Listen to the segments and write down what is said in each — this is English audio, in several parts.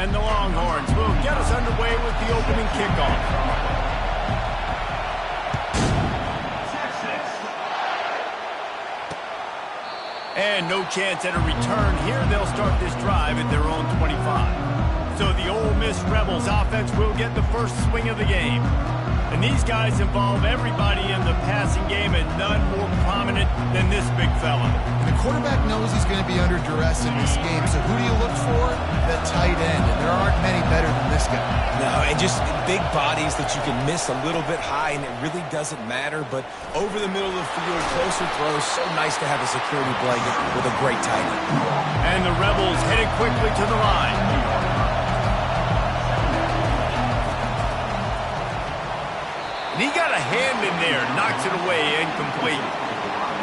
And the Longhorns will get us underway with the opening kickoff. And no chance at a return here. They'll start this drive at their own 25. So the Ole Miss Rebels offense will get the first swing of the game. And these guys involve everybody in the passing game, and none more prominent than this big fella. The quarterback knows he's going to be under duress in this game, so who do you look for? The tight end, and there aren't many better than this guy. No, and just big bodies that you can miss a little bit high, and it really doesn't matter, but over the middle of the field, closer throws, so nice to have a security blanket with a great tight end. And the Rebels headed quickly to the line. And he got a hand in there, knocks it away, incomplete.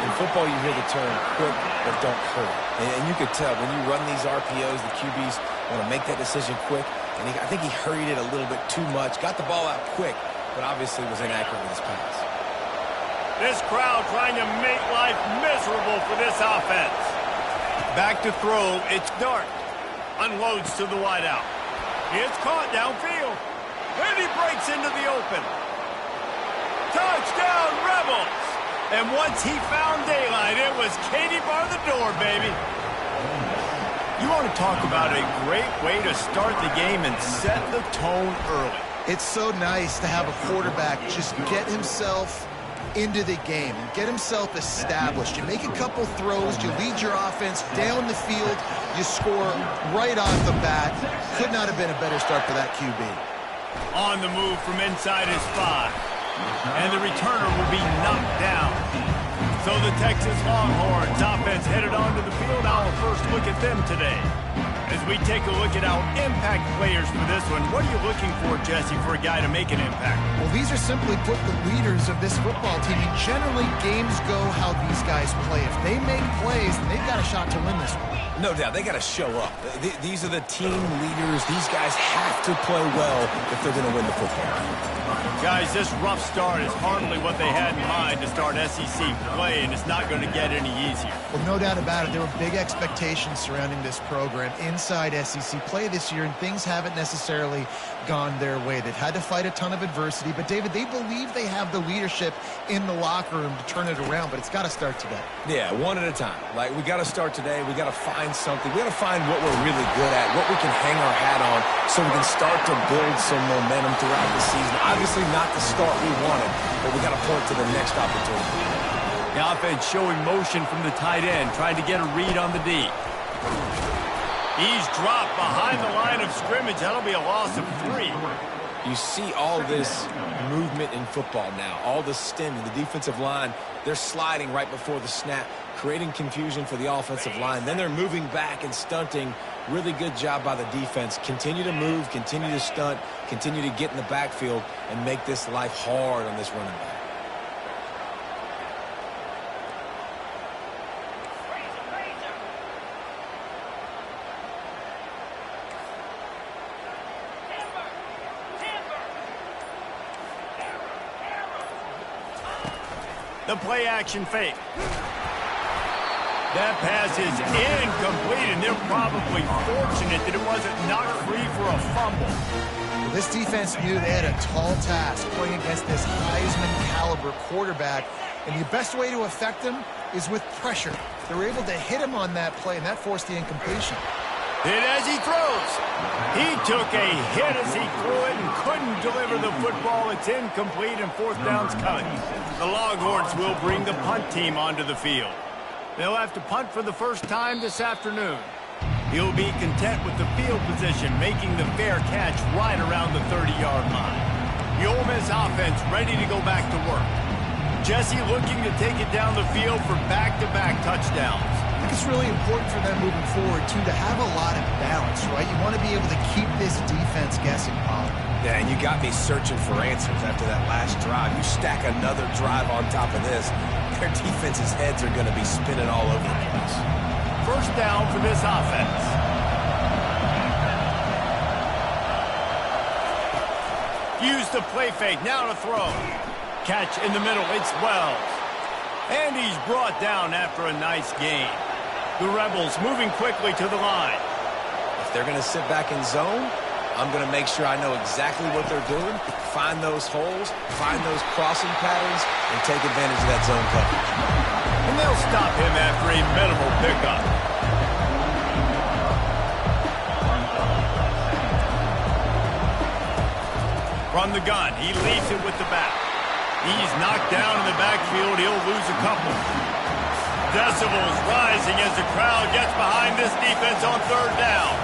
In football, you hear the term quick but don't hurry. And you could tell when you run these RPOs, the QBs want to make that decision quick. And I think he hurried it a little bit too much, got the ball out quick, but obviously was inaccurate with his pass. This crowd trying to make life miserable for this offense. Back to throw, it's Dart. Unloads to the wideout. It's caught downfield. And he breaks into the open. Touchdown, Rebels! And once he found daylight, it was Katie bar the door, baby. You want to talk about a great way to start the game and set the tone early. It's so nice to have a quarterback just get himself into the game and get himself established. You make a couple throws, you lead your offense down the field, you score right off the bat. Could not have been a better start for that QB. On the move from inside his 5. And the returner will be knocked down. So the Texas Longhorns offense headed onto the field. Our first look at them today. As we take a look at our impact players for this one, what are you looking for, Jesse, for a guy to make an impact? Well, these are simply put the leaders of this football team. And generally, games go how these guys play. If they make plays, then they've got a shot to win this one. No doubt, they got to show up. These are the team leaders. These guys have to play well if they're going to win the football game. Guys, this rough start is hardly what they had in mind to start SEC play, and it's not going to get any easier. Well, no doubt about it. There were big expectations surrounding this program inside SEC play this year, and things haven't necessarily gone their way. They've had to fight a ton of adversity, but, David, they believe they have the leadership in the locker room to turn it around, but it's got to start today. Yeah, one at a time. Like, we got to start today. We got to find something. We got to find what we're really good at, what we can hang our hat on, so we can start to build some momentum throughout the season. Obviously, not the start we wanted, but we got to point to the next opportunity. The offense showing motion from the tight end, trying to get a read on the D. He's dropped behind the line of scrimmage. That'll be a loss of 3. You see all this movement in football now, all the stemming, the defensive line, they're sliding right before the snap, creating confusion for the offensive line. Then they're moving back and stunting. Really good job by the defense. Continue to move, continue to stunt, continue to get in the backfield and make this life hard on this running back. The play action fake. That pass is incomplete, and they're probably fortunate that it wasn't knocked free for a fumble. Well, this defense knew they had a tall task playing against this Heisman-caliber quarterback, and the best way to affect him is with pressure. They were able to hit him on that play, and that forced the incompletion. Hit as he throws. He took a hit as he threw it and couldn't deliver the football. It's incomplete, and fourth down's coming. The Longhorns will bring the punt team onto the field. They'll have to punt for the first time this afternoon. He'll be content with the field position, making the fair catch right around the 30-yard line. The Ole Miss offense ready to go back to work. Jesse looking to take it down the field for back-to-back touchdowns. I think it's really important for them moving forward, too, to have a lot of balance, right? You want to be able to keep this defense guessing, Paul. Yeah, and you got me searching for answers after that last drive. You stack another drive on top of this, their defense's heads are going to be spinning all over the place. First down for this offense. Use the play fake, now to throw. Catch in the middle, it's Wells. And he's brought down after a nice gain. The Rebels moving quickly to the line. they're going to sit back in zone, I'm going to make sure I know exactly what they're doing, find those holes, find those crossing patterns, and take advantage of that zone coverage. And they'll stop him after a minimal pickup. From the gun, he leads it with the back. He's knocked down in the backfield. He'll lose a couple. Decibels rising as the crowd gets behind this defense on third down.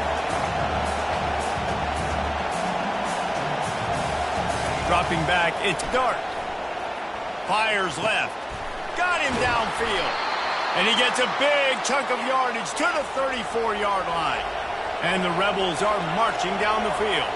Dropping back, it's Dart. Fires left. Got him downfield. And he gets a big chunk of yardage to the 34-yard line. And the Rebels are marching down the field.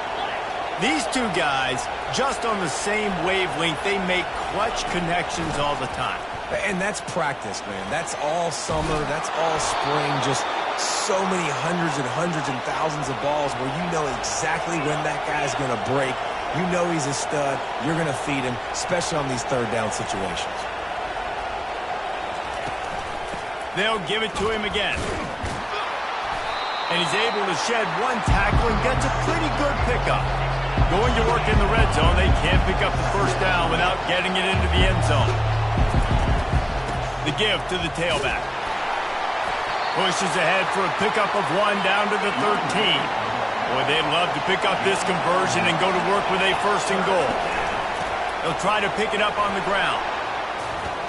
These two guys, just on the same wavelength, they make clutch connections all the time. And that's practice, man. That's all summer. That's all spring. Just so many hundreds and thousands of balls where you know exactly when that guy's going to break. You know he's a stud. You're going to feed him, especially on these third down situations. They'll give it to him again. And he's able to shed one tackle and gets a pretty good pickup. Going to work in the red zone, they can't pick up the first down without getting it into the end zone. The give to the tailback. Pushes ahead for a pickup of one down to the 13. Boy, they'd love to pick up this conversion and go to work with a first and goal. They'll try to pick it up on the ground.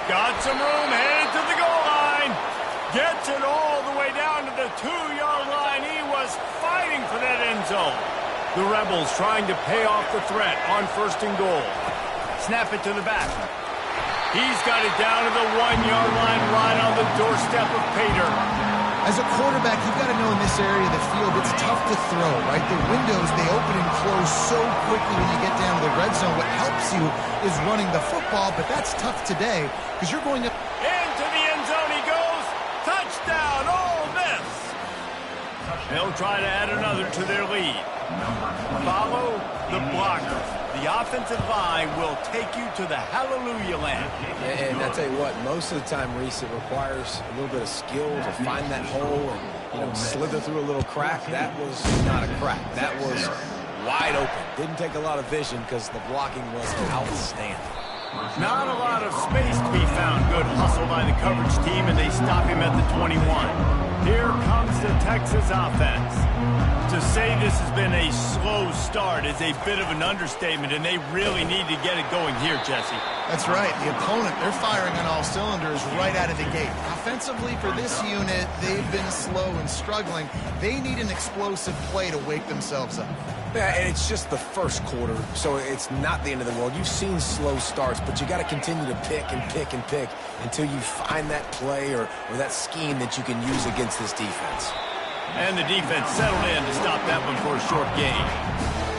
Got some room, headed to the goal line. Gets it all the way down to the 2-yard line. He was fighting for that end zone. The Rebels trying to pay off the threat on first and goal. Snap it to the back. He's got it down to the 1-yard line right on the doorstep of Pater. As a quarterback, you've got to know in this area of the field, it's tough to throw, right? The windows, they open and close so quickly when you get down to the red zone. What helps you is running the football, but that's tough today because you're going to... Into the end zone he goes. Touchdown, Ole Miss. They'll try to add another to their lead. Follow the blocker. The offensive line will take you to the hallelujah land. And I tell you what, most of the time, Reese, it requires a little bit of skill to find that hole and slither through a little crack. That was not a crack. That was wide open. Didn't take a lot of vision because the blocking was outstanding. Not a lot of space to be found. Good hustle by the coverage team, and they stop him at the 21. Here comes the Texas offense. To say this has been a slow start is a bit of an understatement, and they really need to get it going here, Jesse. That's right. The opponent, they're firing on all cylinders right out of the gate. Offensively, for this unit, they've been slow and struggling. They need an explosive play to wake themselves up. Yeah, and it's just the first quarter, so it's not the end of the world. You've seen slow starts, but you got to continue to pick and pick and pick until you find that play or that scheme that you can use against this defense. And the defense settled in to stop that one for a short gain.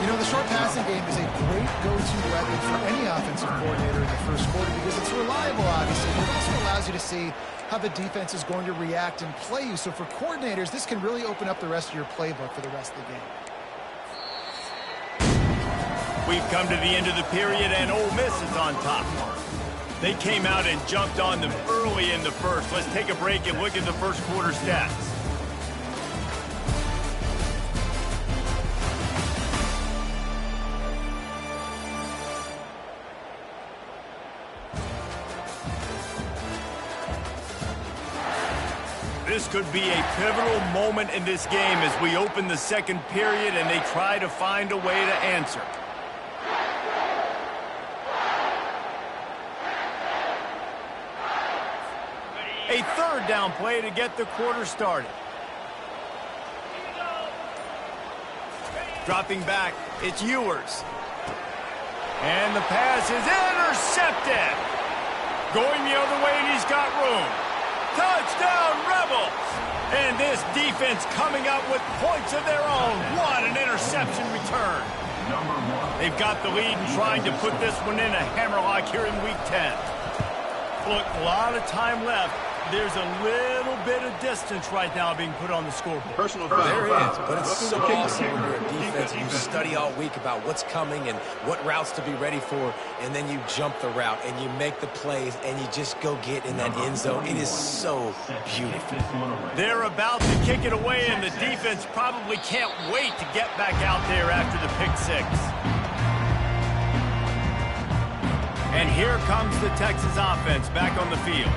You know, the short passing game is a great go-to weapon for any offensive coordinator in the first quarter because it's reliable, obviously, but it also allows you to see how the defense is going to react and play you. So for coordinators, this can really open up the rest of your playbook for the rest of the game. We've come to the end of the period, and Ole Miss is on top. They came out and jumped on them early in the first. Let's take a break and look at the first quarter stats. This could be a pivotal moment in this game as we open the second period and they try to find a way to answer. A third down play to get the quarter started. Dropping back, it's Ewers. And the pass is intercepted. Going the other way, and he's got room. Touchdown, Rebels! And this defense coming up with points of their own. What an interception return. They've got the lead and trying to put this one in a hammerlock here in Week 10. Look, a lot of time left. There's a little bit of distance right now being put on the scoreboard. Personal foul. There is, but it's so awesome when you're a defense and you study all week about what's coming and what routes to be ready for, and then you jump the route and you make the plays and you just go get in that end zone. It is so beautiful. They're about to kick it away, and the defense probably can't wait to get back out there after the pick six. And here comes the Texas offense back on the field.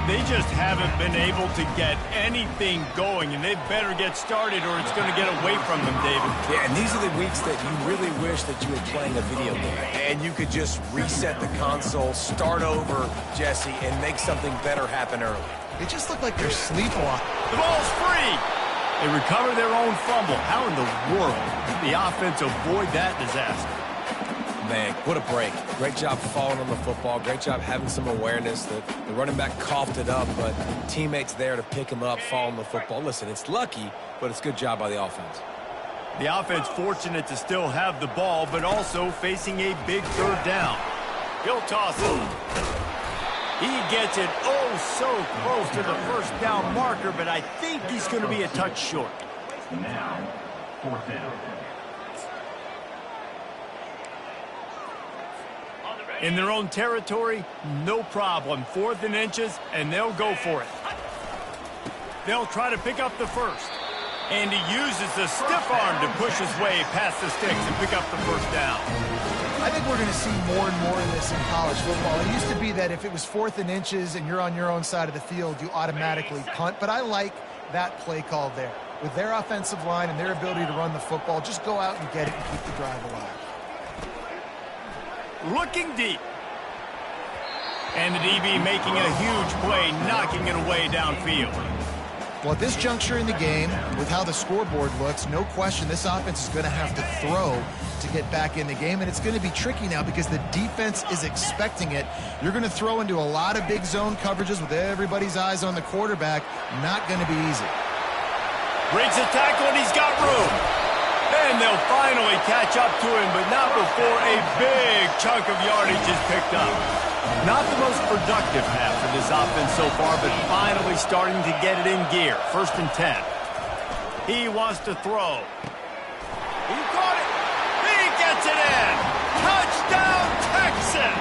They just haven't been able to get anything going, and they better get started or it's going to get away from them, David. Yeah, and these are the weeks that you really wish that you were playing a video game and you could just reset the console, start over, Jesse, and make something better happen early. They just look like they're sleepwalking. The ball's free. They recover their own fumble. How in the world did the offense avoid that disaster? Man, what a break. Great job falling on the football. Great job having some awareness. The running back coughed it up, but teammates there to pick him up, fall on the football. Listen, it's lucky, but it's a good job by the offense. The offense fortunate to still have the ball, but also facing a big third down. He'll toss it. He gets it so close to the first down marker, but I think he's going to be a touch short. Now, fourth down. In their own territory, no problem. 4th and inches, and they'll go for it. They'll try to pick up the first. And he uses the stiff arm to push his way past the sticks and pick up the first down. I think we're going to see more and more of this in college football. It used to be that if it was 4th and inches and you're on your own side of the field, you automatically punt. But I like that play call there. With their offensive line and their ability to run the football, just go out and get it and keep the drive alive. Looking deep. And the DB making a huge play, knocking it away downfield. Well, at this juncture in the game, with how the scoreboard looks, no question this offense is going to have to throw to get back in the game, and it's going to be tricky now because the defense is expecting it. You're going to throw into a lot of big zone coverages with everybody's eyes on the quarterback. Not going to be easy. Breaks a tackle, and he's got room. And they'll finally catch up to him, but not before a big chunk of yardage is picked up. Not the most productive half for this offense so far, but finally starting to get it in gear. 1st and 10. He wants to throw. He caught it. He gets it in. Touchdown, Texas!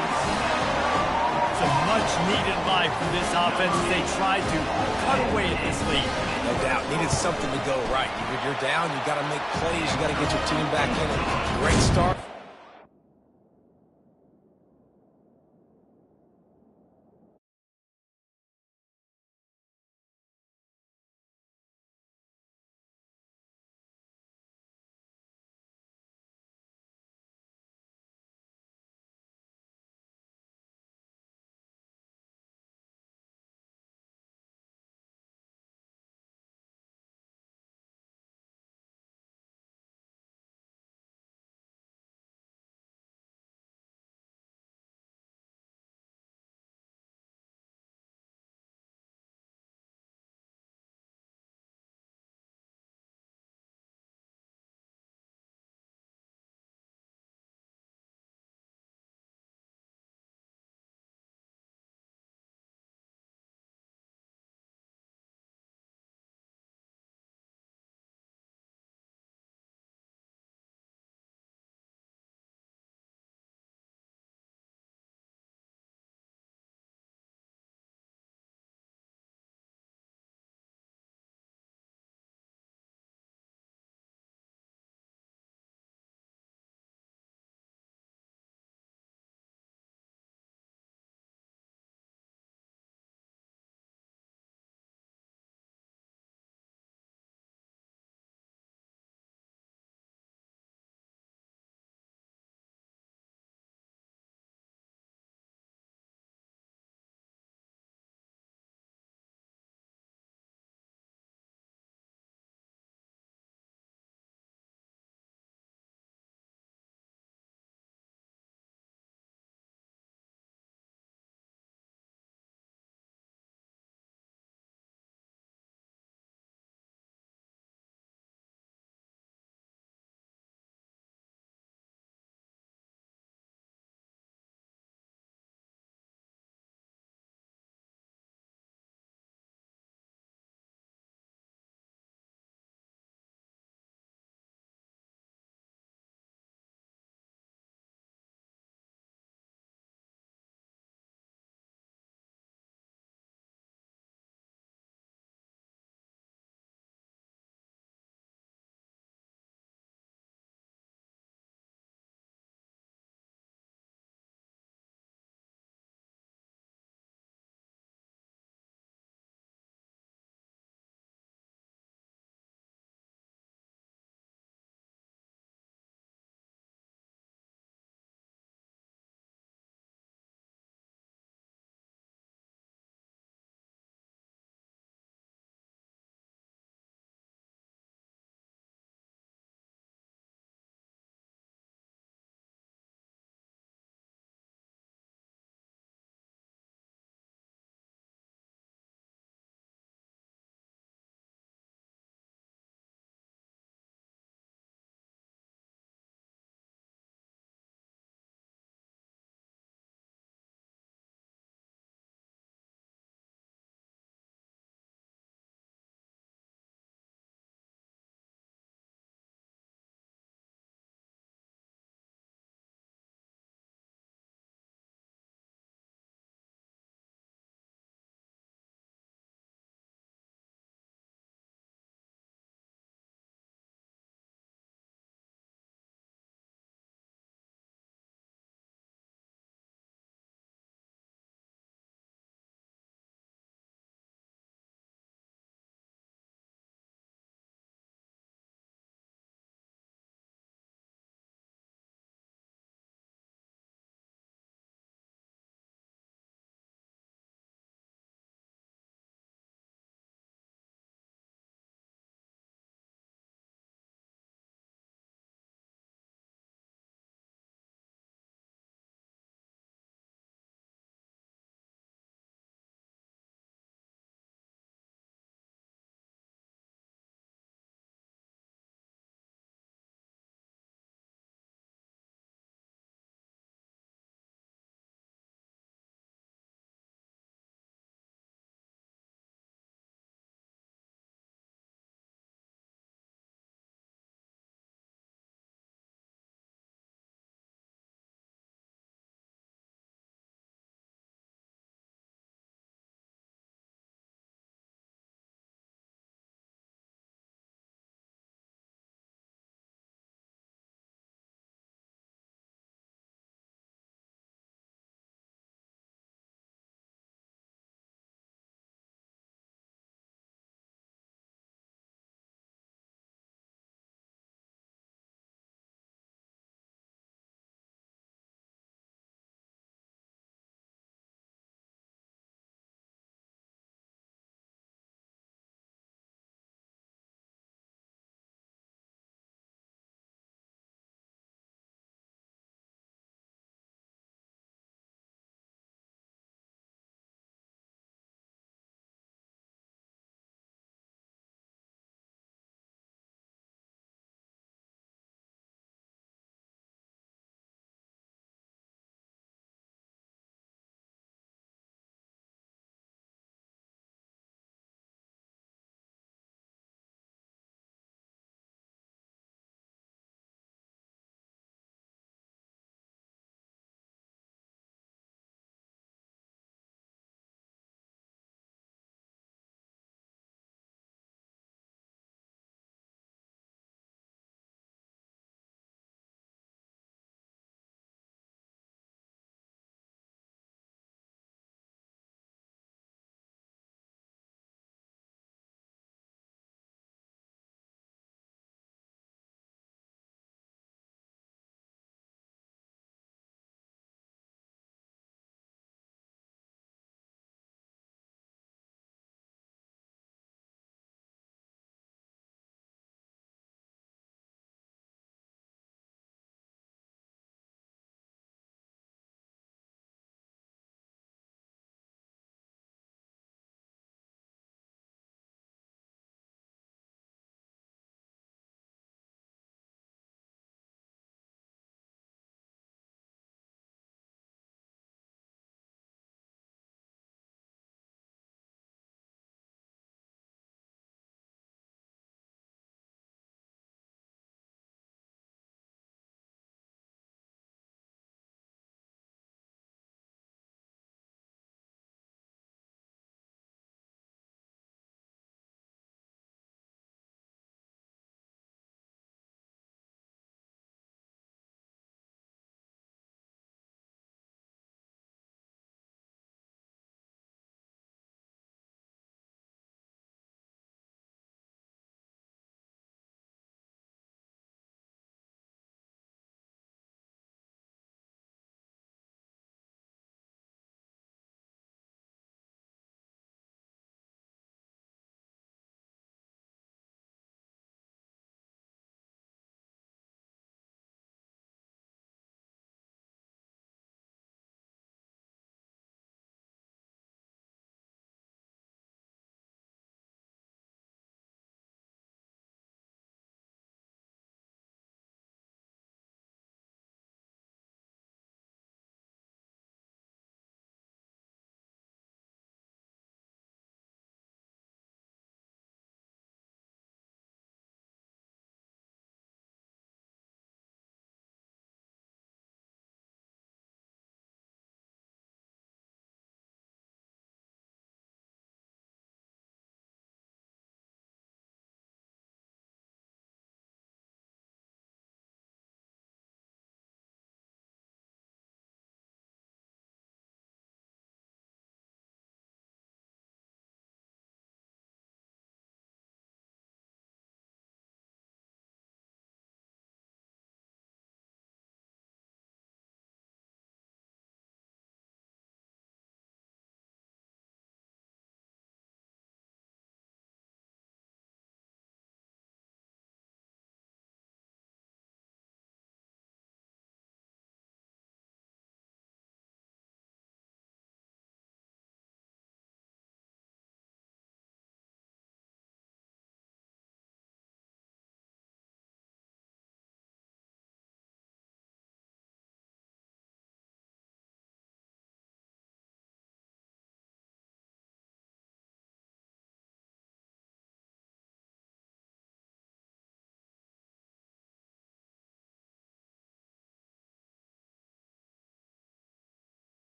It's a much-needed life for this offense as they try to cut away at this lead. No doubt. Needed something to go right. You're down. You got to make plays. You got to get your team back in it. Great start.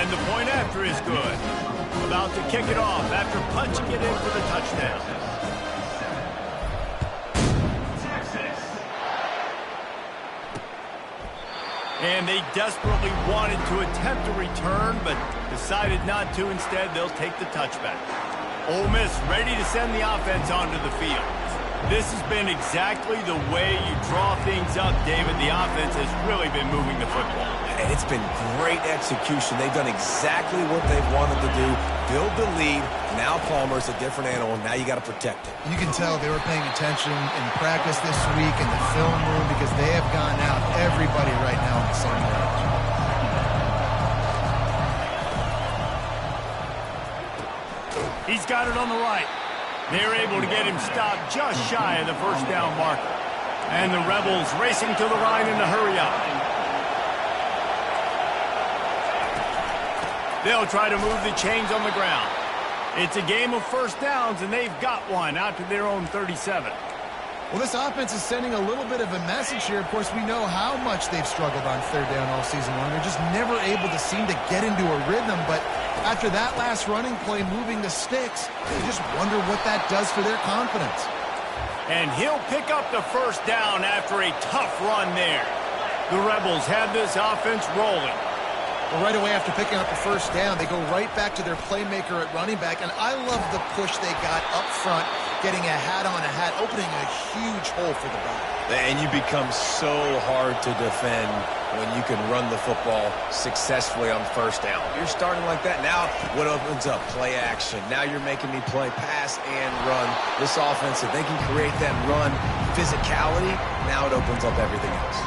And the point after is good. About to kick it off after punching it in for the touchdown. And they desperately wanted to attempt a return, but decided not to. Instead, they'll take the touchback. Ole Miss ready to send the offense onto the field. This has been exactly the way you draw things up, David. The offense has really been moving the football. And it's been great execution. They've done exactly what they've wanted to do. Build the lead. Now Palmer's a different animal. Now you got to protect it. You can tell they were paying attention in practice this week in the film room because they have gone out, everybody right now on the same page. He's got it on the right. They're able to get him stopped just shy of the first down marker. And the Rebels racing to the line in the hurry up. They'll try to move the chains on the ground. It's a game of first downs, and they've got one out to their own 37. Well, this offense is sending a little bit of a message here. Of course, we know how much they've struggled on third down all season long. They're just never able to seem to get into a rhythm. But after that last running play, moving the sticks, you just wonder what that does for their confidence. And he'll pick up the first down after a tough run there. The Rebels have this offense rolling. Well, right away after picking up the first down, they go right back to their playmaker at running back. And I love the push they got up front, getting a hat on a hat, opening a huge hole for the back. And you become so hard to defend when you can run the football successfully on first down. You're starting like that. Now what opens up? Play action. Now you're making me play pass and run. This offense, if they can create that run physicality, now it opens up everything else.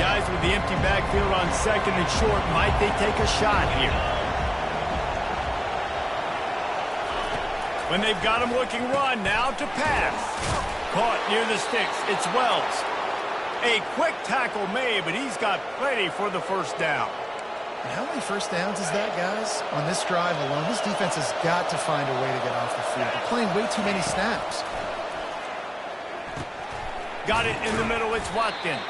Guys with the empty backfield on second and short, might they take a shot here? When they've got him looking run, now to pass. Caught near the sticks, it's Wells. A quick tackle made, but he's got plenty for the first down. And how many first downs is that, guys? On this drive alone, this defense has got to find a way to get off the field. They're playing way too many snaps. Got it in the middle, it's Watkins.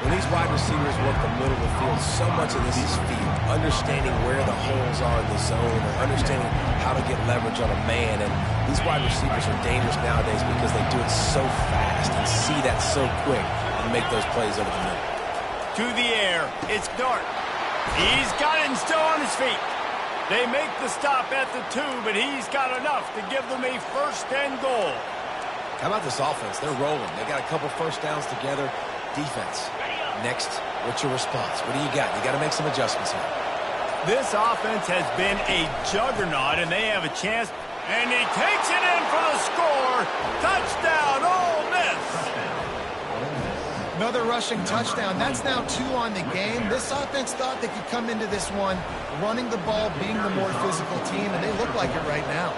When these wide receivers work the middle of the field, so much of this is feel. Understanding where the holes are in the zone or understanding how to get leverage on a man. And these wide receivers are dangerous nowadays because they do it so fast and see that so quick and make those plays over the middle. To the air, it's Dart. He's got it and still on his feet. They make the stop at the 2, but he's got enough to give them a first and goal. How about this offense? They're rolling. They got a couple first downs together. Defense. Next, what's your response? What do you got? You got to make some adjustments here. This offense has been a juggernaut, and they have a chance. And he takes it in for the score. Touchdown, Ole Miss. Another rushing touchdown. That's now 2 on the game. This offense thought they could come into this one running the ball, being the more physical team, and they look like it right now.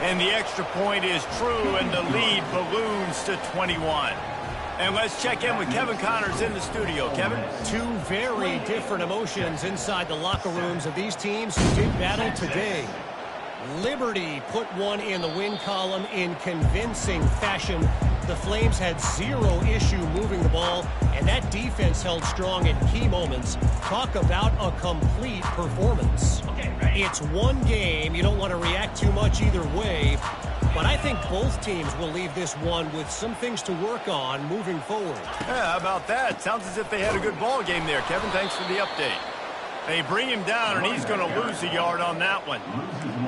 And the extra point is true, and the lead balloons to 21. And let's check in with Kevin Connors in the studio. Kevin? Two very different emotions inside the locker rooms of these teams who did battle today. Liberty put one in the win column in convincing fashion. The Flames had zero issue moving the ball, and that defense held strong in key moments. Talk about a complete performance. It's one game. You don't want to react too much either way, but I think both teams will leave this one with some things to work on moving forward. Yeah, how about that? Sounds as if they had a good ball game there, Kevin. Thanks for the update. They bring him down, and he's going to lose a yard on that one.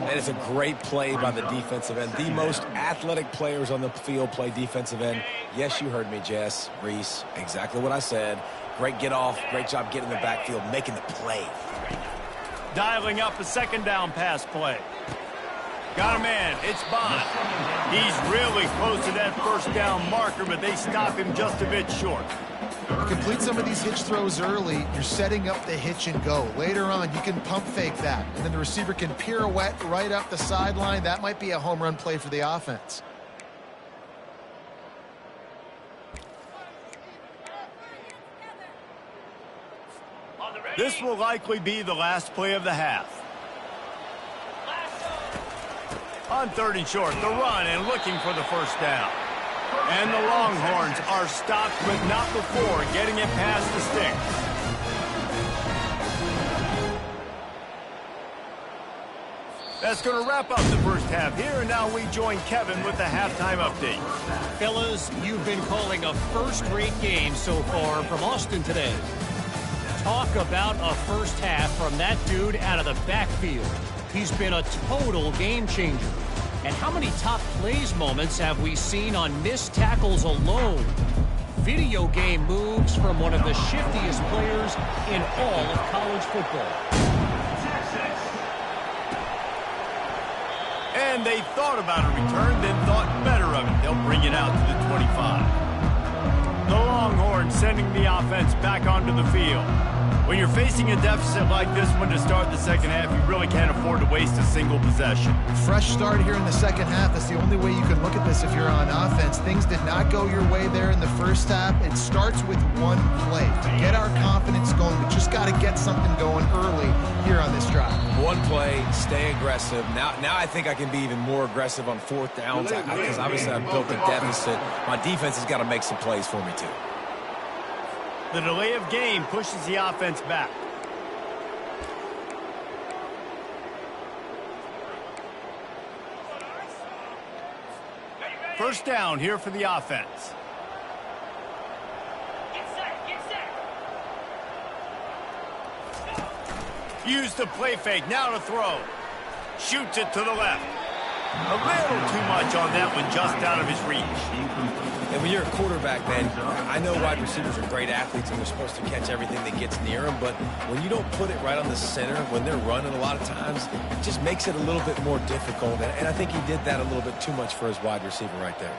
And it's a great play by the defensive end. The most athletic players on the field play defensive end. Yes, you heard me, Jess, Reese. Exactly what I said. Great get off. Great job getting in the backfield, making the play. Dialing up a second down pass play. Got a man. It's Bond. He's really close to that first down marker, but they stop him just a bit short. Complete some of these hitch throws early. You're setting up the hitch and go. Later on, you can pump fake that, and then the receiver can pirouette right up the sideline. That might be a home run play for the offense. This will likely be the last play of the half. On 3rd and short, the run and looking for the first down. And the Longhorns are stopped, but not before getting it past the sticks. That's going to wrap up the first half here, and now we join Kevin with the halftime update. Fellas, you've been calling a first-rate game so far from Austin today. Talk about a first half from that dude out of the backfield. He's been a total game changer. And how many top plays moments have we seen on missed tackles alone? Video game moves from one of the shiftiest players in all of college football. And they thought about a return, then thought better of it. They'll bring it out to the 25. The Longhorns sending the offense back onto the field. When you're facing a deficit like this one to start the second half, you really can't afford to waste a single possession. Fresh start here in the second half. That's the only way you can look at this if you're on offense. Things did not go your way there in the first half. It starts with one play. To get our confidence going, we just got to get something going early here on this drive. One play, stay aggressive. Now I think I can be even more aggressive on 4th downs because obviously I've built a deficit. My defense has got to make some plays for me too. The delay of game pushes the offense back. First down here for the offense. Use the play fake, now to throw. Shoots it to the left. A little too much on that one, just out of his reach. And when you're a quarterback, man, I know wide receivers are great athletes and they're supposed to catch everything that gets near them, but when you don't put it right on the center, when they're running a lot of times, it just makes it a little bit more difficult. And I think he did that a little bit too much for his wide receiver right there.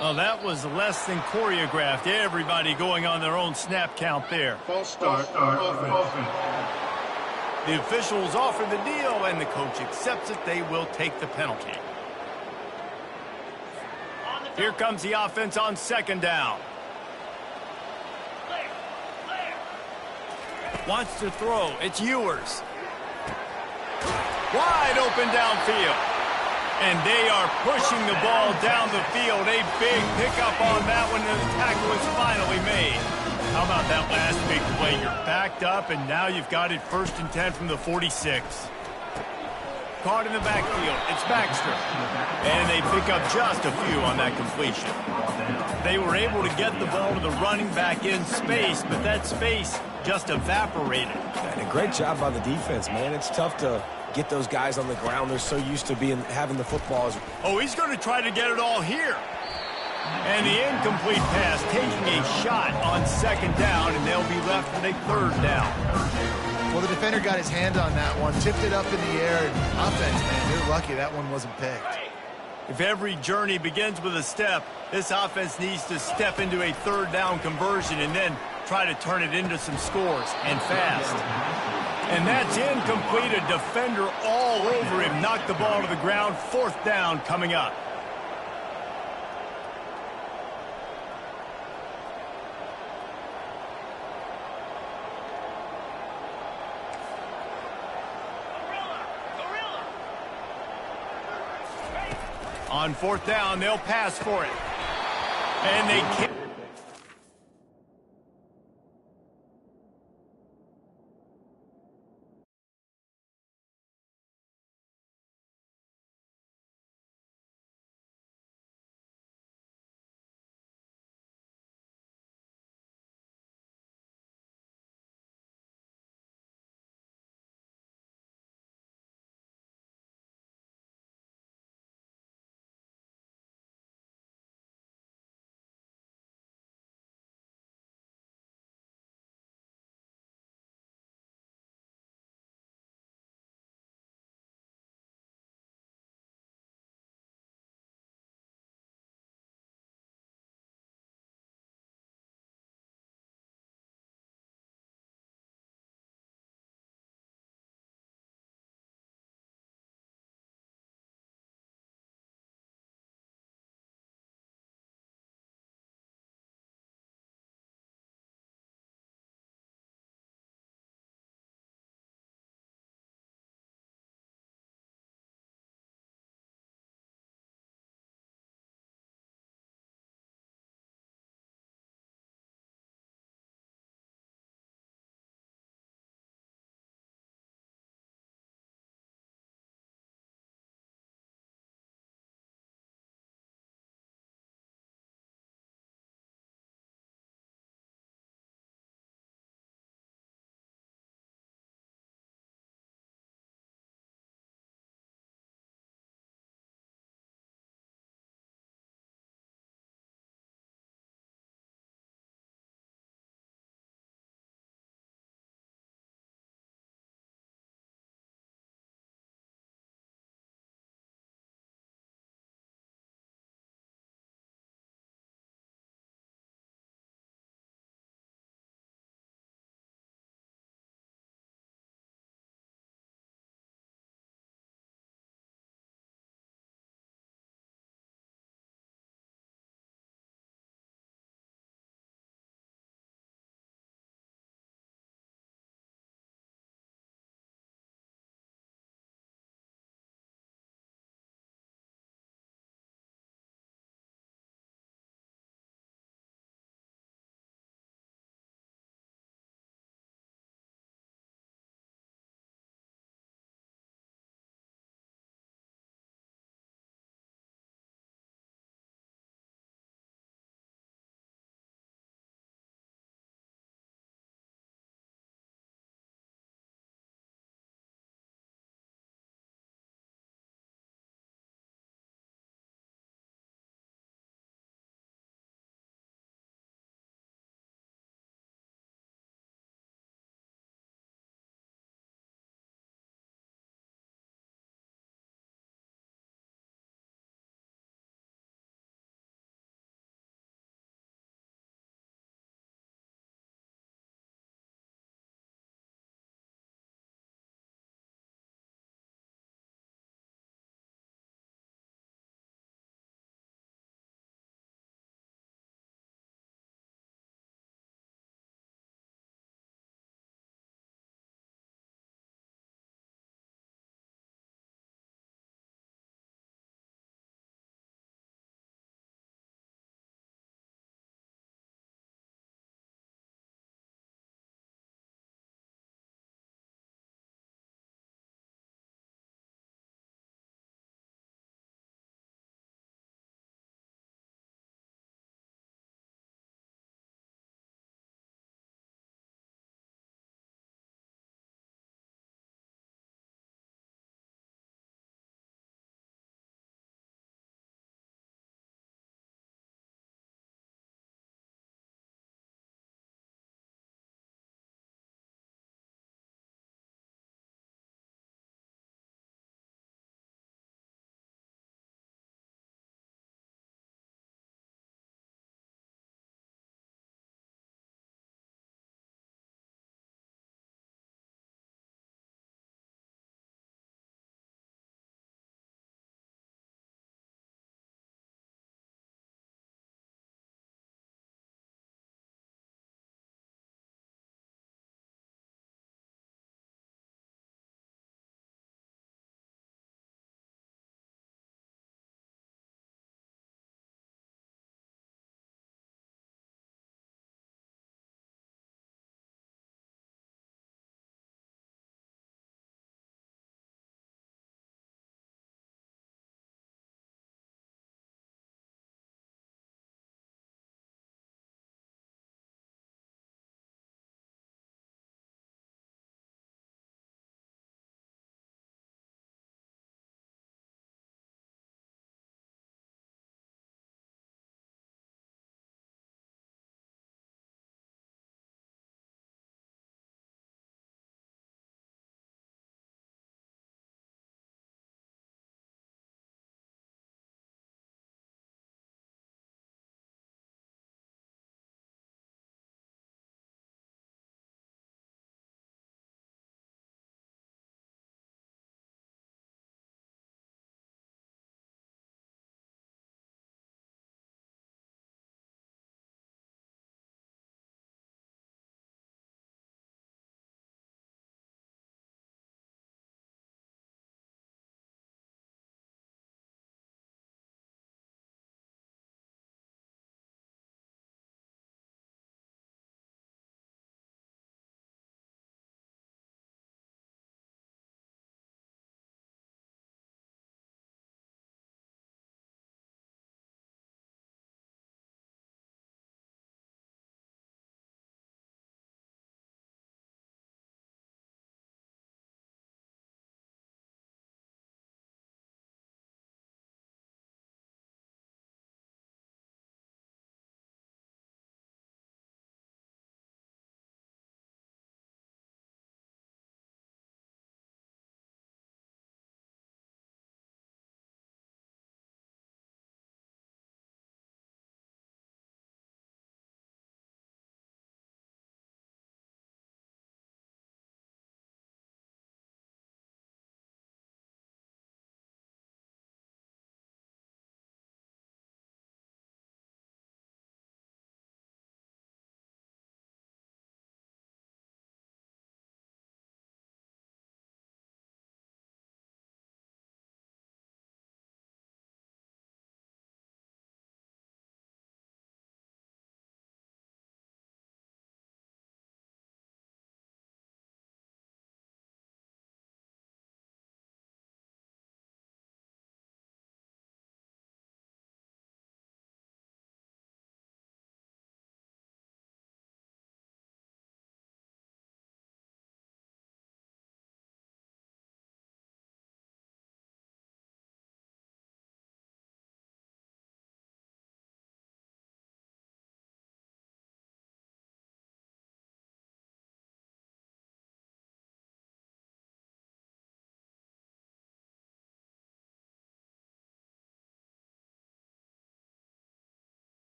Well, that was less than choreographed. Everybody going on their own snap count there. False start, offense. The officials offer the deal, and the coach accepts it. They will take the penalty. Here comes the offense on 2nd down. Wants to throw. It's Ewers. Wide open downfield. And they are pushing the ball down the field. A big pickup on that one, and the tackle is finally made. How about that last big play? You're backed up, and now you've got it 1st and 10 from the 46. Caught in the backfield. It's Baxter. And they pick up just a few on that completion. They were able to get the ball to the running back in space, but that space just evaporated. And a great job by the defense, man. It's tough to get those guys on the ground. They're so used to having the football. Oh, he's going to try to get it all here. And the incomplete pass taking a shot on 2nd down, and they'll be left with a 3rd down. Well, the defender got his hand on that one, tipped it up in the air, and offense, man, they're lucky that one wasn't picked. If every journey begins with a step, this offense needs to step into a 3rd down conversion and then try to turn it into some scores, and fast. And that's incomplete. A defender all over him. Knocked the ball to the ground. 4th down coming up. On 4th down, they'll pass for it. And they can't.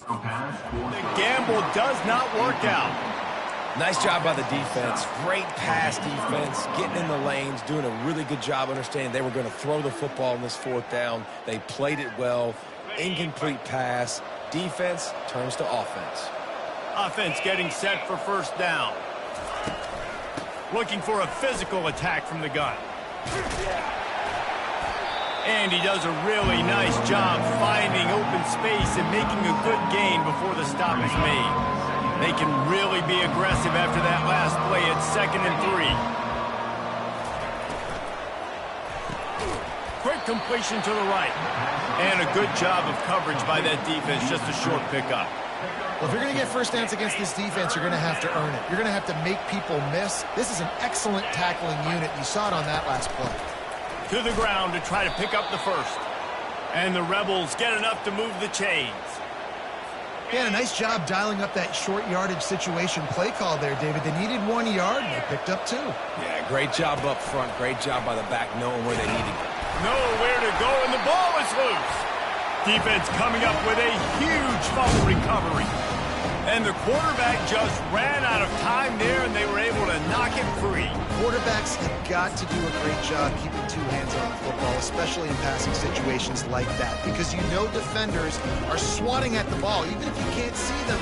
The gamble does not work out. Nice job by the defense. Great pass defense, getting in the lanes, doing a really good job understanding they were going to throw the football on this fourth down. They played it well. Incomplete pass. Defense turns to offense. Offense getting set for first down. Looking for a physical attack from the gun. And he does a really nice job finding open space and making a good gain before the stop is made. They can really be aggressive after that last play at 2nd and 3. Quick completion to the right. And a good job of coverage by that defense, just a short pickup. Well, if you're going to get first downs against this defense, you're going to have to earn it. You're going to have to make people miss. This is an excellent tackling unit. You saw it on that last play. To the ground to try to pick up the first. And the Rebels get enough to move the chains. Yeah, a nice job dialing up that short yardage situation play call there, David. They needed 1 yard, and they picked up 2. Yeah, great job up front. Great job by the back knowing where they needed to go. Nowhere to go, and the ball is loose. Defense coming up with a huge fumble recovery. And the quarterback just ran out of time there, and they were able to knock it free. Quarterbacks have got to do a great job keeping 2 hands on the football, especially in passing situations like that, because you know defenders are swatting at the ball. Even if you can't see them,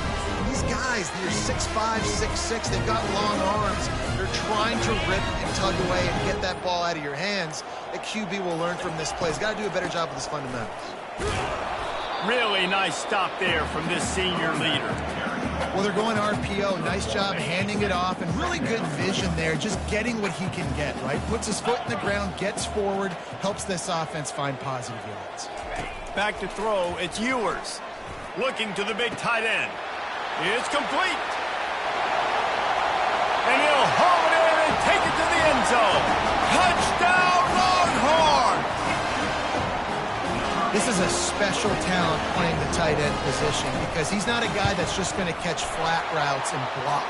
these guys, they're 6'5", 6'6", they've got long arms. They're trying to rip and tug away and get that ball out of your hands. The QB will learn from this play. He's got to do a better job with his fundamentals. Really nice stop there from this senior leader. Well, they're going RPO. Nice job handing it off, and really good vision there, just getting what he can get, right? Puts his foot in the ground, gets forward, helps this offense find positive yards. Back to throw, it's Ewers. Looking to the big tight end. It's complete. And he'll haul it in and take it to the end zone. Touchdown, Longhorn! This is a special talent playing the tight end position because he's not a guy that's just going to catch flat routes and block.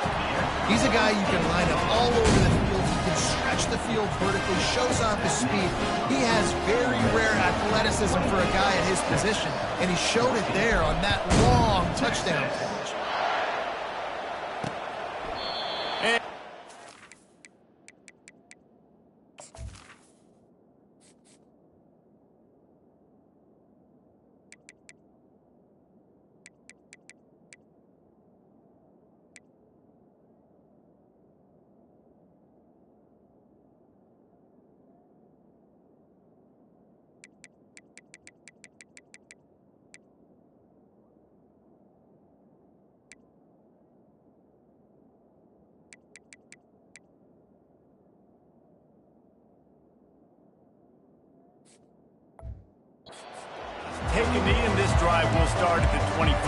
He's a guy you can line up all over the field. He can stretch the field vertically, shows off his speed. He has very rare athleticism for a guy at his position, and he showed it there on that long touchdown catch. Taking the knee in this drive will start at the 25.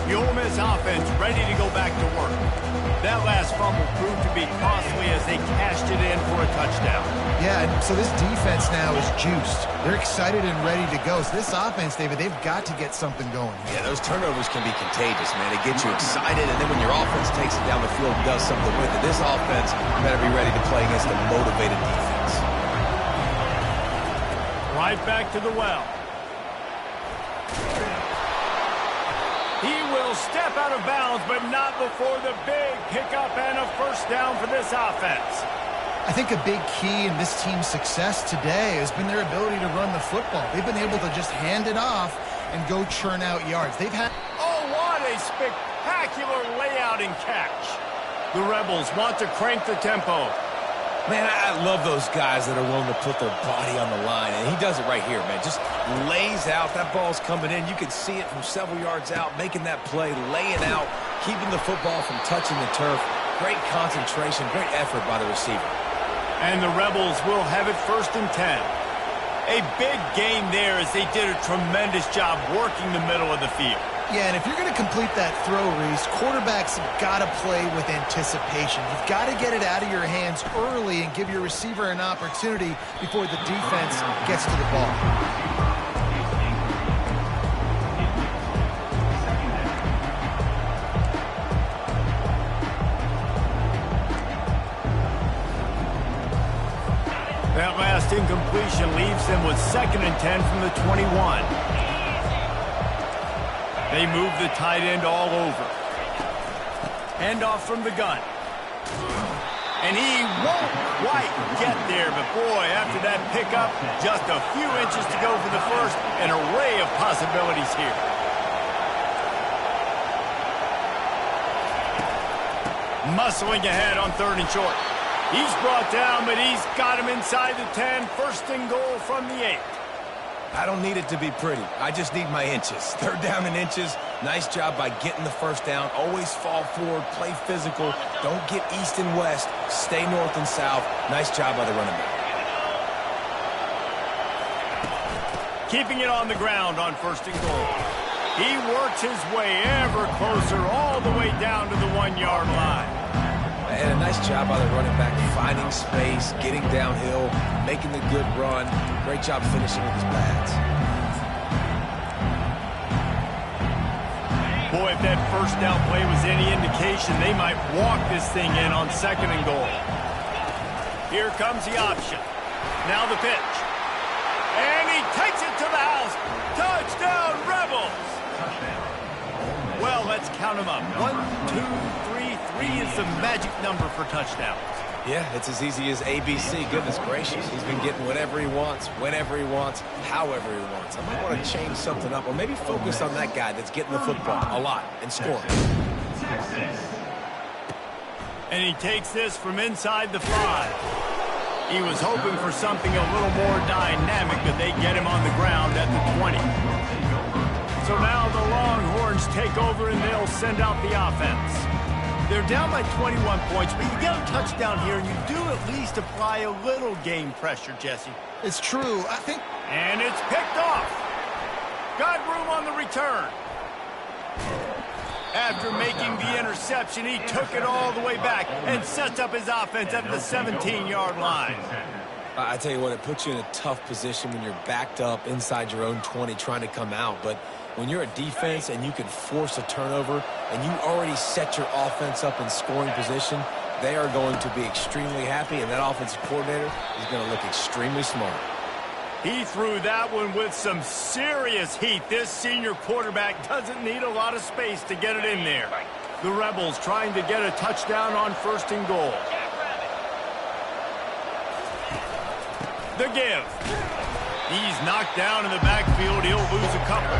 The Ole Miss offense ready to go back to work. That last fumble proved to be costly as they cashed it in for a touchdown. Yeah, so this defense now is juiced. They're excited and ready to go. So this offense, David, they've got to get something going. Yeah, those turnovers can be contagious, man. They get you excited, and then when your offense takes it down the field and does something with it, this offense better be ready to play against a motivated defense. Right back to the well. He will step out of bounds, but not before the big pickup and a first down for this offense. I think a big key in this team's success today has been their ability to run the football. They've been able to just hand it off and go churn out yards. They've had... Oh, what a spectacular layout and catch. The Rebels want to crank the tempo. Man, I love those guys that are willing to put their body on the line, and he does it right here, man. Just lays out. That ball's coming in. You can see it from several yards out, making that play, laying out, keeping the football from touching the turf. Great concentration, great effort by the receiver. And the Rebels will have it 1st and 10. A big gain there as they did a tremendous job working the middle of the field. Yeah, and if you're going to complete that throw, Reese, quarterbacks have got to play with anticipation. You've got to get it out of your hands early and give your receiver an opportunity before the defense gets to the ball. That last incompletion leaves them with 2nd and 10 from the 21. They move the tight end all over. Handoff from the gun. And he won't quite get there, but boy, after that pickup, just a few inches to go for the first. An array of possibilities here. Muscling ahead on 3rd and short. He's brought down, but he's got him inside the 10. 1st and goal from the 8. I don't need it to be pretty. I just need my inches. 3rd down in inches. Nice job by getting the 1st down. Always fall forward, play physical. Don't get east and west. Stay north and south. Nice job by the running back. Keeping it on the ground on 1st and goal. He works his way ever closer all the way down to the 1-yard line. And a nice job by the running back, finding space, getting downhill, making the good run. Great job finishing with his pads. Boy, if that 1st down play was any indication, they might walk this thing in on 2nd and goal. Here comes the option. Now the pitch. And he takes it to the house. Touchdown, Rebels! Well, let's count them up. 1, 2, 3. 3 is the magic number for touchdowns. Yeah, it's as easy as ABC. Goodness gracious. He's been getting whatever he wants, whenever he wants, however he wants. I might want to change something up or maybe focus on that guy that's getting the football a lot and scoring. And he takes this from inside the 5. He was hoping for something a little more dynamic, but they get him on the ground at the 20. So now the Longhorns take over and they'll send out the offense. They're down by 21 points, but you get a touchdown here, and you do at least apply a little game pressure, Jesse. It's true. I think... And it's picked off. Got room on the return. After making the interception, he took it all the way back and sets up his offense at the 17-yard line. I tell you what, it puts you in a tough position when you're backed up inside your own 20 trying to come out. But when you're a defense and you can force a turnover and you already set your offense up in scoring position, they are going to be extremely happy, and that offensive coordinator is going to look extremely smart. He threw that one with some serious heat. This senior quarterback doesn't need a lot of space to get it in there. The Rebels trying to get a touchdown on 1st and goal. The give. He's knocked down in the backfield. He'll lose a couple.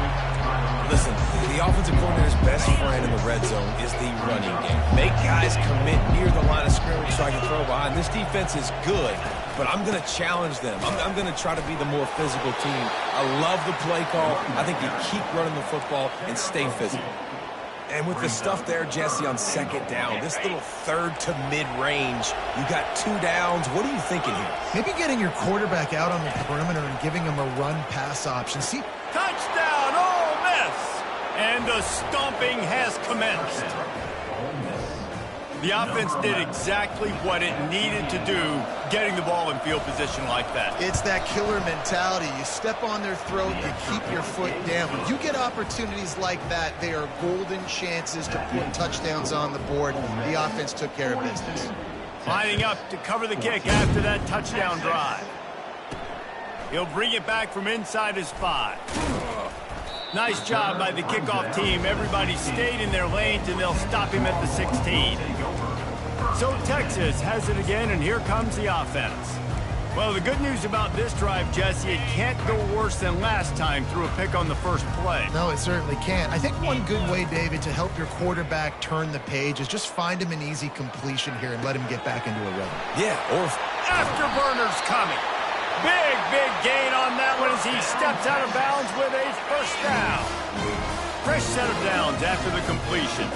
Listen, the offensive coordinator's best friend in the red zone is the running game. Make guys commit near the line of scrimmage so I can throw behind. This defense is good, but I'm going to challenge them. I'm going to try to be the more physical team. I love the play call. I think you keep running the football and stay physical. And with the stuff there, Jesse, on 2nd down, this little 3rd to mid-range, you got 2 downs. What are you thinking here? Maybe getting your quarterback out on the perimeter and giving him a run-pass option. See, touchdown, Ole Miss! And the stomping has commenced. The offense did exactly what it needed to do, getting the ball in field position like that. It's that killer mentality. You step on their throat, you keep your foot down. When you get opportunities like that, they are golden chances to put touchdowns on the board. The offense took care of business. Lining up to cover the kick after that touchdown drive. He'll bring it back from inside his 5. Nice job by the kickoff team. Everybody stayed in their lanes, and they'll stop him at the 16. So Texas has it again, and here comes the offense. Well, the good news about this drive, Jesse, it can't go worse than last time through a pick on the first play. No, it certainly can't. I think one good way, David, to help your quarterback turn the page is just find him an easy completion here and let him get back into a rhythm. Yeah, or... Afterburners coming. Big gain on that one as he steps out of bounds with a 1st down. Fresh set of downs after the completion.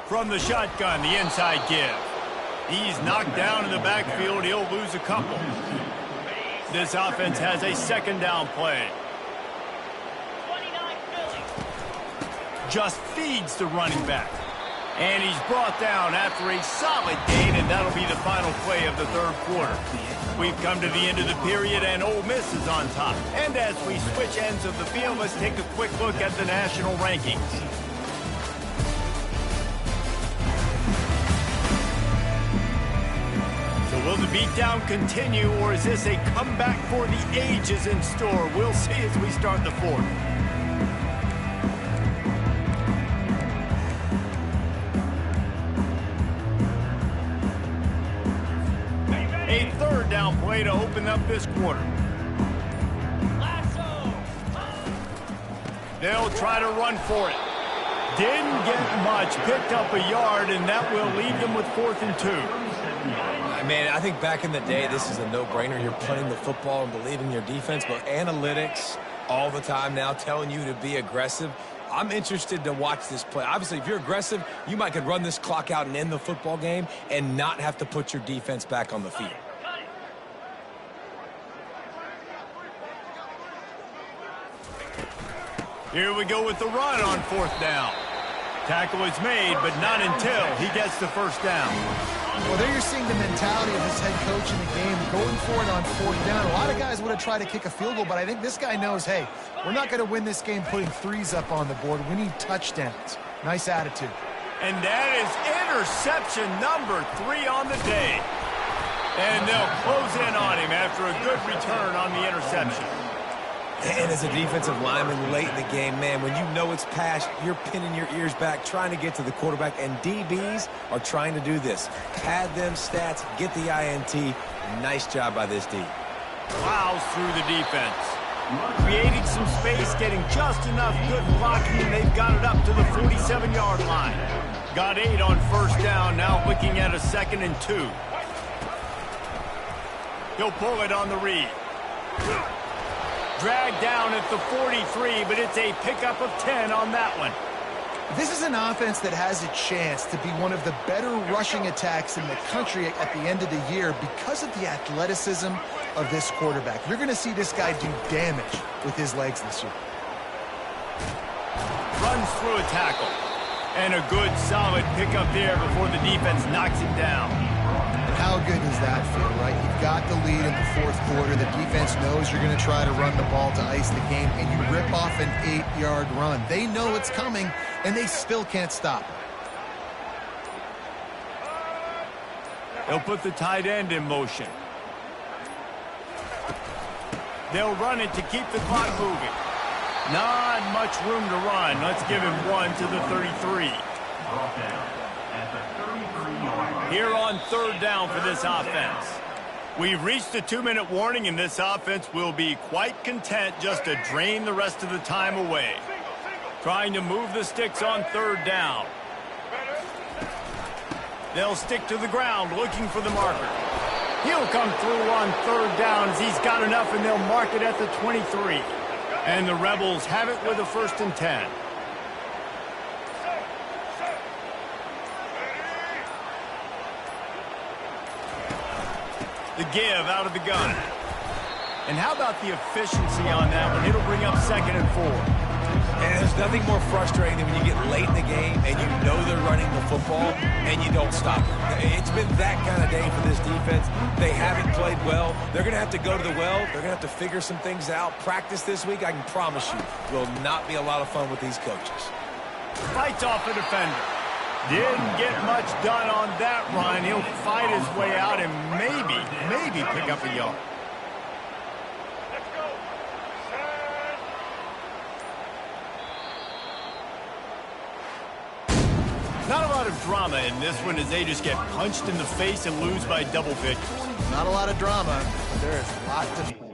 From the shotgun, the inside give. He's knocked down in the backfield. He'll lose a couple. This offense has a 2nd down play. Just feeds the running back. And he's brought down after a solid gain, and that'll be the final play of the 3rd quarter. We've come to the end of the period, and Ole Miss is on top. And as we switch ends of the field, let's take a quick look at the national rankings. So we'll Will the beatdown continue, or is this a comeback for the ages in store? We'll see as we start the fourth. A third down play to open up this quarter. They'll try to run for it. Didn't get much, picked up a yard, and that will leave them with 4th and 2. Man, I think back in the day, this is a no-brainer. You're playing the football and believing in your defense, but analytics all the time now telling you to be aggressive. I'm interested to watch this play. Obviously, if you're aggressive, you might could run this clock out and end the football game and not have to put your defense back on the field. Here we go with the run on 4th down. Tackle is made, but not until he gets the 1st down. Well, there you're seeing the mentality of his head coach in the game, going for it on 4th down. A lot of guys would have tried to kick a field goal, but I think this guy knows, hey, we're not going to win this game putting threes up on the board. We need touchdowns. Nice attitude. And that is interception number 3 on the day. And they'll close in on him after a good return on the interception. And as a defensive lineman late in the game, man, when you know it's past, you're pinning your ears back, trying to get to the quarterback, and DBs are trying to do this. Pad them stats, get the INT. Nice job by this D. Plows through the defense. Creating some space, getting just enough good blocking, and they've got it up to the 47-yard line. Got 8 on 1st down, now looking at a 2nd and 2. He'll pull it on the read. Dragged down at the 43, but it's a pickup of 10 on that one. This is an offense that has a chance to be one of the better rushing attacks in the country at the end of the year because of the athleticism of this quarterback. You're going to see this guy do damage with his legs this year. Runs through a tackle. And a good, solid pickup there before the defense knocks him down. And how good does that feel, right? You've got the lead in the 4th quarter. The defense knows you're going to try to run the ball to ice the game, and you rip off an 8-yard run. They know it's coming, and they still can't stop it. They'll put the tight end in motion. They'll run it to keep the clock moving. Not much room to run. Let's give him 1 to the 33. Here on 3rd down for this offense. We've reached the 2-minute warning, and this offense will be quite content just to drain the rest of the time away. Trying to move the sticks on 3rd down. They'll stick to the ground looking for the marker. He'll come through on 3rd down as he's got enough, and they'll mark it at the 23. And the Rebels have it with a 1st and 10. The give out of the gun. And how about the efficiency on that one? It'll bring up 2nd and 4. And there's nothing more frustrating than when you get late in the game and you know they're running the football and you don't stop it. It's been that kind of day for this defense. They haven't played well. They're going to have to go to the well. They're going to have to figure some things out. Practice this week, I can promise you, will not be a lot of fun with these coaches. Fights off a defender. Didn't get much done on that run. He'll fight his way out and maybe pick up a yard. Not a lot of drama in this one as they just get punched in the face and lose by double figures. Not a lot of drama, but there is a lot to